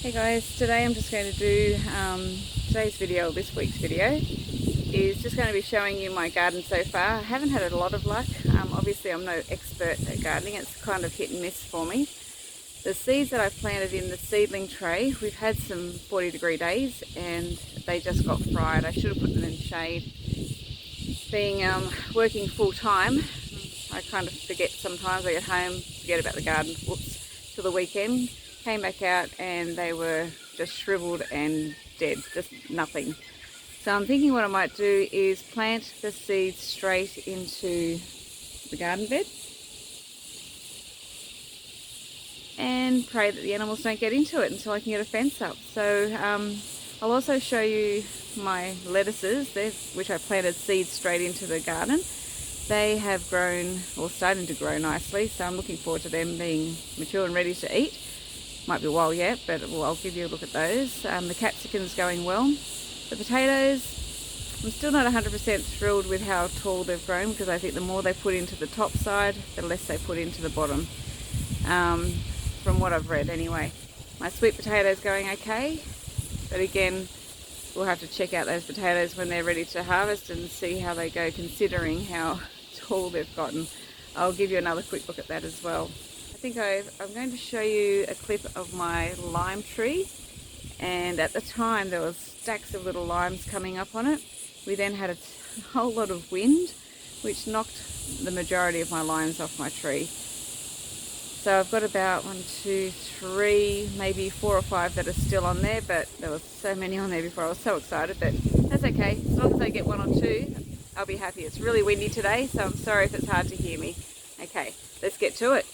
Hey guys, today I'm just going to do today's video, this week's video, is just going to be showing you my garden so far. I haven't had a lot of luck. Obviously I'm no expert at gardening, it's kind of hit and miss for me. The seeds that I've planted in the seedling tray, we've had some 40-degree days and they just got fried. I should have put them in shade. Being working full time, I kind of forget sometimes. I get home, forget about the garden, whoops, till the weekend. Came back out and they were just shriveled and dead, just nothing. So I'm thinking what I might do is plant the seeds straight into the garden bed and pray that the animals don't get into it until I can get a fence up. So I'll also show you my lettuces, which I planted seeds straight into the garden. They have grown, or starting to grow nicely, so I'm looking forward to them being mature and ready to eat. Might be a while yet, but I'll give you a look at those. The capsicum's going well. The potatoes, I'm still not 100% thrilled with how tall they've grown, because I think the more they put into the top side, the less they put into the bottom. From what I've read anyway. My sweet potatoes going okay, but again, we'll have to check out those potatoes when they're ready to harvest and see how they go, considering how tall they've gotten. I'll give you another quick look at that as well. I think I'm going to show you a clip of my lime tree, and at the time there was stacks of little limes coming up on it. We then had a whole lot of wind which knocked the majority of my limes off my tree. So I've got about 1, 2, 3, maybe 4 or 5 that are still on there, but there was so many on there before. I was so excited, but that's okay. As long as I get 1 or 2, I'll be happy. It's really windy today, so I'm sorry if it's hard to hear me. Okay, let's get to it.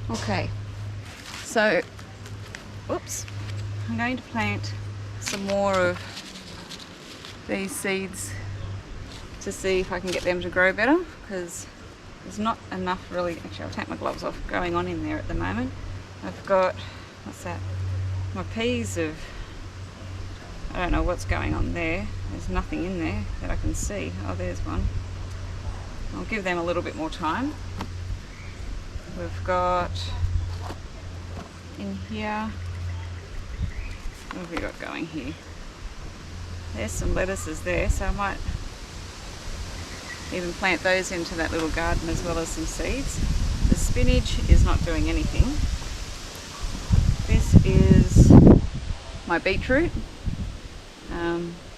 Okay, so, oops, I'm going to plant some more of these seeds to see if I can get them to grow better, because there's not enough really. Actually, I'll take my gloves off, going on in there at the moment. I've got, what's that, my peas of, I don't know what's going on there. There's nothing in there that I can see. Oh, there's one. I'll give them a little bit more time. We've got in here, what have we got going here? There's some lettuces there, so I might even plant those into that little garden as well as some seeds. The spinach is not doing anything. This is my beetroot.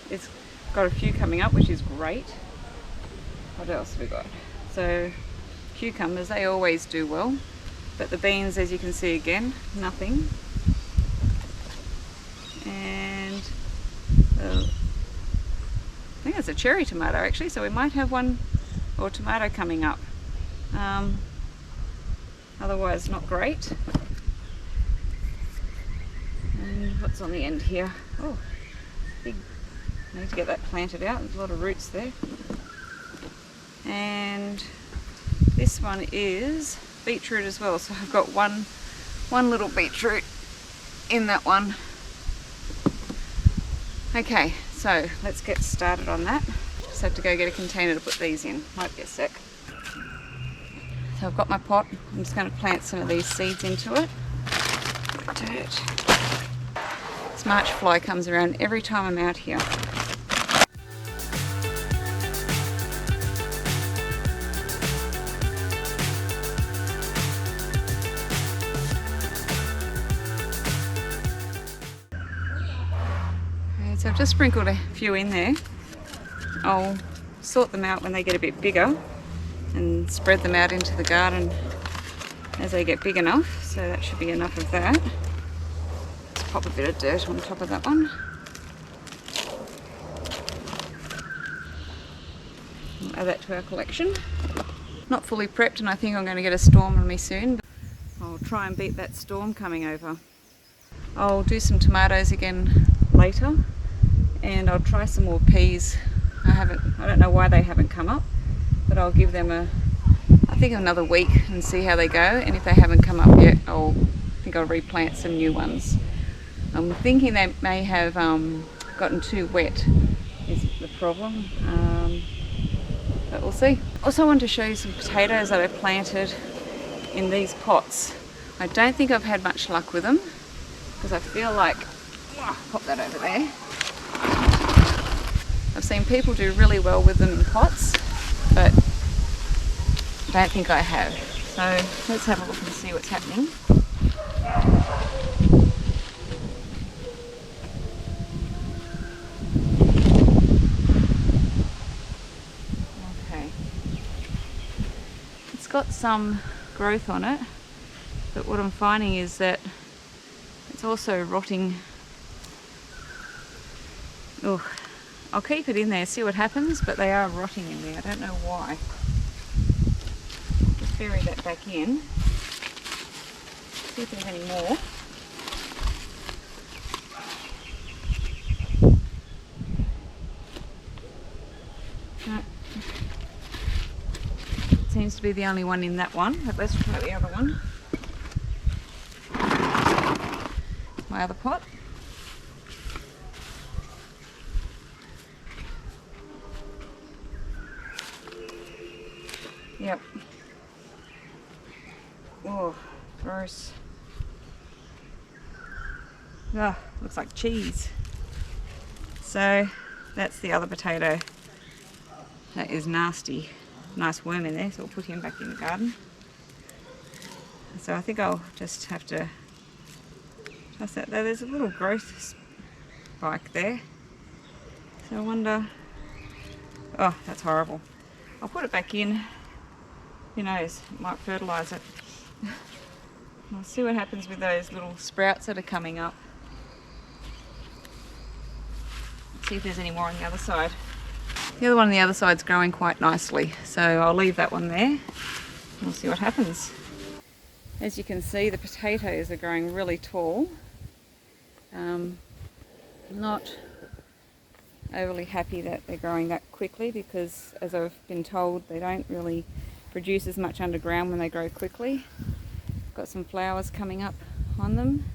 It's got a few coming up, which is great. What else have we got? So cucumbers, they always do well, but the beans, as you can see again, nothing. And I think it's a cherry tomato actually, so we might have one or tomato coming up. Otherwise not great. And what's on the end here? Oh, big. I need to get that planted out. There's a lot of roots there. And this one is beetroot as well, so I've got one little beetroot in that one. Okay, so let's get started on that. Just have to go get a container to put these in. Might be a sec. So I've got my pot. I'm just going to plant some of these seeds into it. Dirt. This March fly comes around every time I'm out here. So I've just sprinkled a few in there. I'll sort them out when they get a bit bigger and spread them out into the garden as they get big enough. So that should be enough of that. Let's pop a bit of dirt on top of that one. We'll add that to our collection. Not fully prepped, and I think I'm going to get a storm on me soon. I'll try and beat that storm coming over. I'll do some tomatoes again later. And I'll try some more peas. I don't know why they haven't come up, but I'll give them I think another week and see how they go. And if they haven't come up yet, I think I'll replant some new ones. I'm thinking they may have gotten too wet is the problem, but we'll see. Also, I want to show you some potatoes that I planted in these pots. I don't think I've had much luck with them, because I feel like, pop that over there. I've seen people do really well with them in pots, but I don't think I have. So let's have a look and see what's happening. Okay. It's got some growth on it, but what I'm finding is that it's also rotting. Oh, I'll keep it in there, see what happens, but they are rotting in there. I don't know why. Just bury that back in. See if there's any more. No. Seems to be the only one in that one, but let's try the other one. My other pot. Yep. Oh, gross. Oh, looks like cheese. So that's the other potato. That is nasty. Nice worm in there, so we'll put him back in the garden. So I think I'll just have to toss that there. There's a little growth spike there. So I wonder, oh, that's horrible. I'll put it back in. Who knows, it might fertilise it. We'll see what happens with those little sprouts that are coming up. Let's see if there's any more on the other side. The other one on the other side's growing quite nicely, so I'll leave that one there. We'll see what happens. As you can see, the potatoes are growing really tall. Not overly happy that they're growing that quickly because, as I've been told, they don't really produce as much underground when they grow quickly. Got some flowers coming up on them,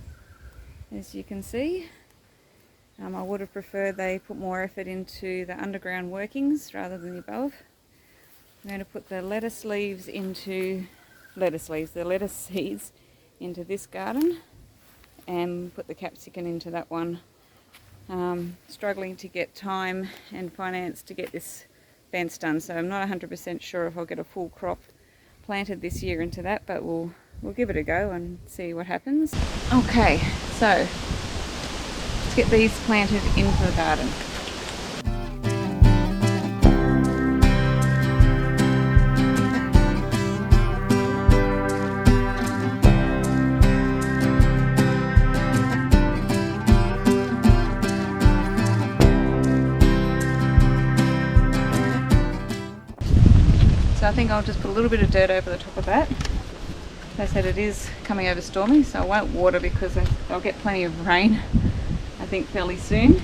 as you can see. I would have preferred they put more effort into the underground workings rather than the above. I'm going to put the lettuce leaves into the lettuce seeds into this garden and put the capsicum into that one. Struggling to get time and finance to get this fence done, so I'm not 100% sure if I'll get a full crop planted this year into that, but we'll give it a go and see what happens. Okay, so let's get these planted into the garden. So I think I'll just put a little bit of dirt over the top of that. As I said, it is coming over stormy, so I won't water because I'll get plenty of rain, I think, fairly soon.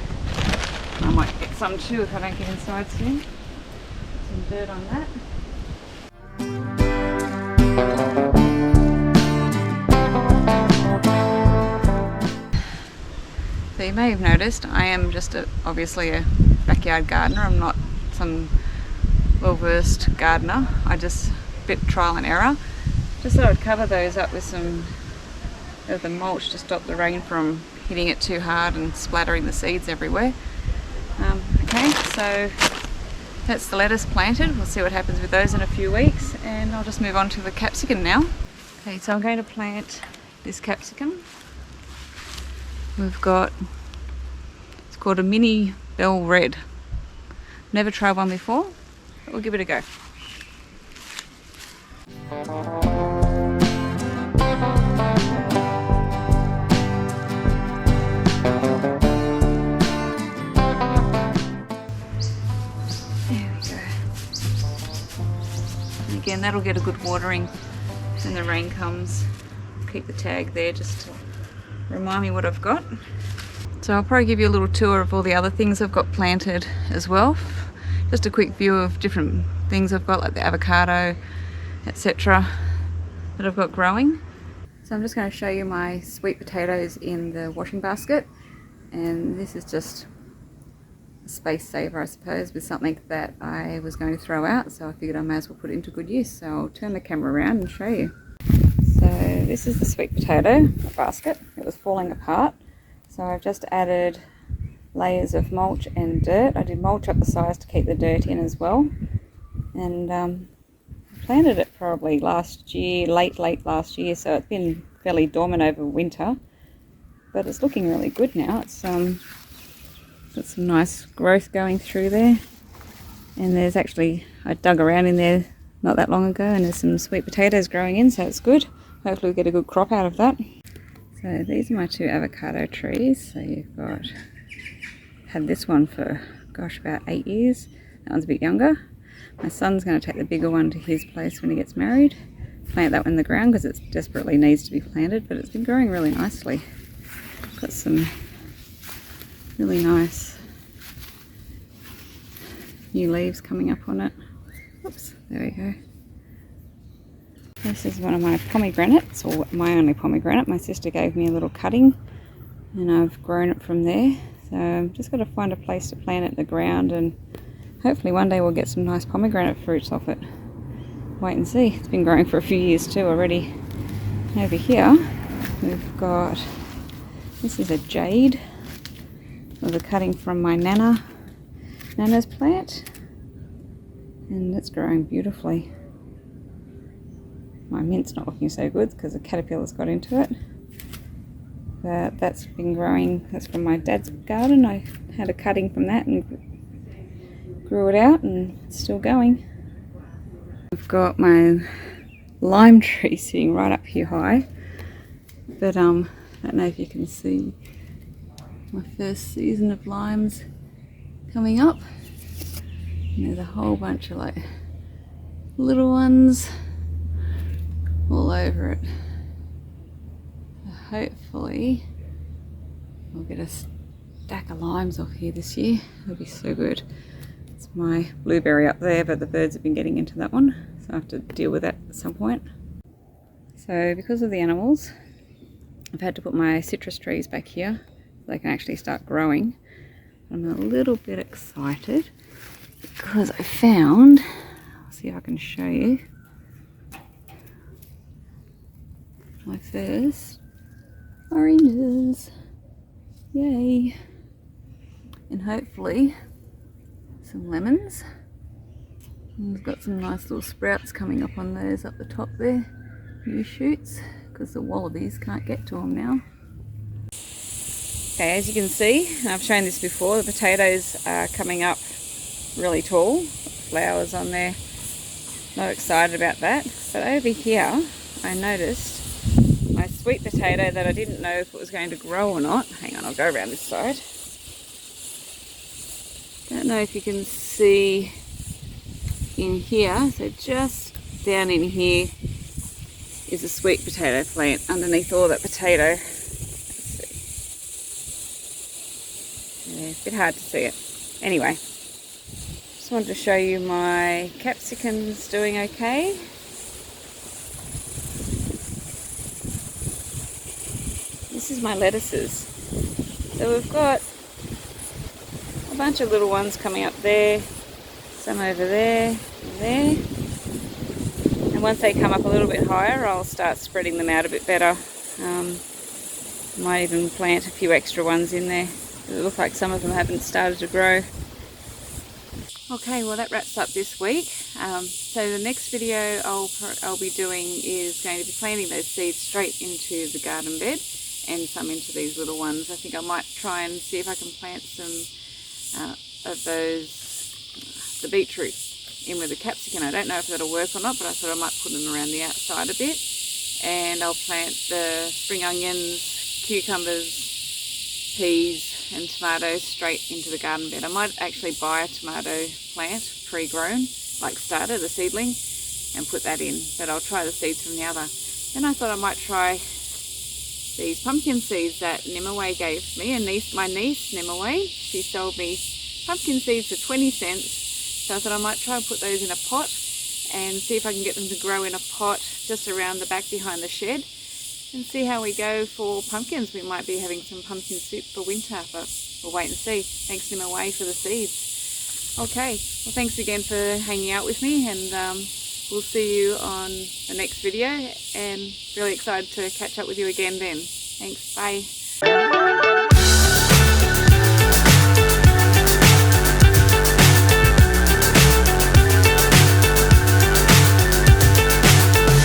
I might get some too if I don't get inside soon. Put some dirt on that. So you may have noticed I am just obviously a backyard gardener. I'm not some well-versed gardener. I just bit trial and error. Just thought I'd cover those up with some of the mulch to stop the rain from hitting it too hard and splattering the seeds everywhere. Okay, so that's the lettuce planted. We'll see what happens with those in a few weeks, and I'll just move on to the capsicum now. Okay, so I'm going to plant this capsicum. We've got, it's called a mini bell red. Never tried one before. We'll give it a go. There we go. And again, that'll get a good watering when the rain comes. Keep the tag there just to remind me what I've got. So I'll probably give you a little tour of all the other things I've got planted as well. Just a quick view of different things I've got, like the avocado, etc. that I've got growing. So I'm just going to show you my sweet potatoes in the washing basket, and this is just a space saver, I suppose, with something that I was going to throw out, so I figured I may as well put it into good use. So I'll turn the camera around and show you. So this is the sweet potato basket. It it was falling apart. So I've just added layers of mulch and dirt. I did mulch up the sides to keep the dirt in as well. And planted it probably last year, late last year, so it's been fairly dormant over winter. But it's looking really good now. It's got some nice growth going through there. And there's actually, I dug around in there not that long ago, and there's some sweet potatoes growing in, so it's good. Hopefully we'll get a good crop out of that. So these are my 2 avocado trees. So you've got, had this one for, gosh, about 8 years. That one's a bit younger. My son's going to take the bigger one to his place when he gets married. Plant that one in the ground because it desperately needs to be planted, but it's been growing really nicely. Got some really nice new leaves coming up on it. Oops, there we go. This is one of my pomegranates, or my only pomegranate. My sister gave me a little cutting and I've grown it from there. So I've just got to find a place to plant it in the ground, and hopefully one day we'll get some nice pomegranate fruits off it. Wait and see. It's been growing for a few years too already. Over here we've got, this is a jade. It was a cutting from my Nana's plant, and it's growing beautifully. My mint's not looking so good because the caterpillars got into it, but that's been growing. That's from my dad's garden. I had a cutting from that and grew it out, and it's still going. I've got my lime tree sitting right up here high, but I don't know if you can see my first season of limes coming up. And there's a whole bunch of like little ones all over it. Hopefully we'll get a stack of limes off here this year. It'll be so good. It's my blueberry up there, but the birds have been getting into that one, so I have to deal with that at some point. So because of the animals, I've had to put my citrus trees back here so they can actually start growing. I'm a little bit excited because I found, I'll see if I can show you, my first oranges. Yay! And hopefully some lemons. And we've got some nice little sprouts coming up on those up the top there, new shoots, because the wallabies can't get to them now. Okay, as you can see, I've shown this before, the potatoes are coming up really tall, flowers on there. Not excited about that, but over here I noticed my sweet potato that I didn't know if it was going to grow or not. Hang on, I'll go around this side. Don't know if you can see in here, so just down in here is a sweet potato plant underneath all that potato. Let's see. Yeah, a bit hard to see it. Anyway, just wanted to show you my capsicums doing okay. This is my lettuces. So we've got a bunch of little ones coming up there, some over there, and there. And once they come up a little bit higher, I'll start spreading them out a bit better. Might even plant a few extra ones in there. It looks like some of them haven't started to grow. Okay, well that wraps up this week. So the next video I'll be doing is going to be planting those seeds straight into the garden bed and some into these little ones. I think I might try and see if I can plant some of those, the beetroot in with the capsicum. I don't know if that'll work or not, but I thought I might put them around the outside a bit. And I'll plant the spring onions, cucumbers, peas and tomatoes straight into the garden bed. I might actually buy a tomato plant pre-grown, like starter, the seedling, and put that in, but I'll try the seeds from the other. Then I thought I might try these pumpkin seeds that Nimaway gave me. My niece Nimaway, she sold me pumpkin seeds for 20 cents. So I thought I might try and put those in a pot and see if I can get them to grow in a pot just around the back behind the shed, and see how we go for pumpkins. We might be having some pumpkin soup for winter, but we'll wait and see. Thanks Nimaway for the seeds. Okay, well thanks again for hanging out with me, and we'll see you on the next video, and really excited to catch up with you again then. Thanks, bye.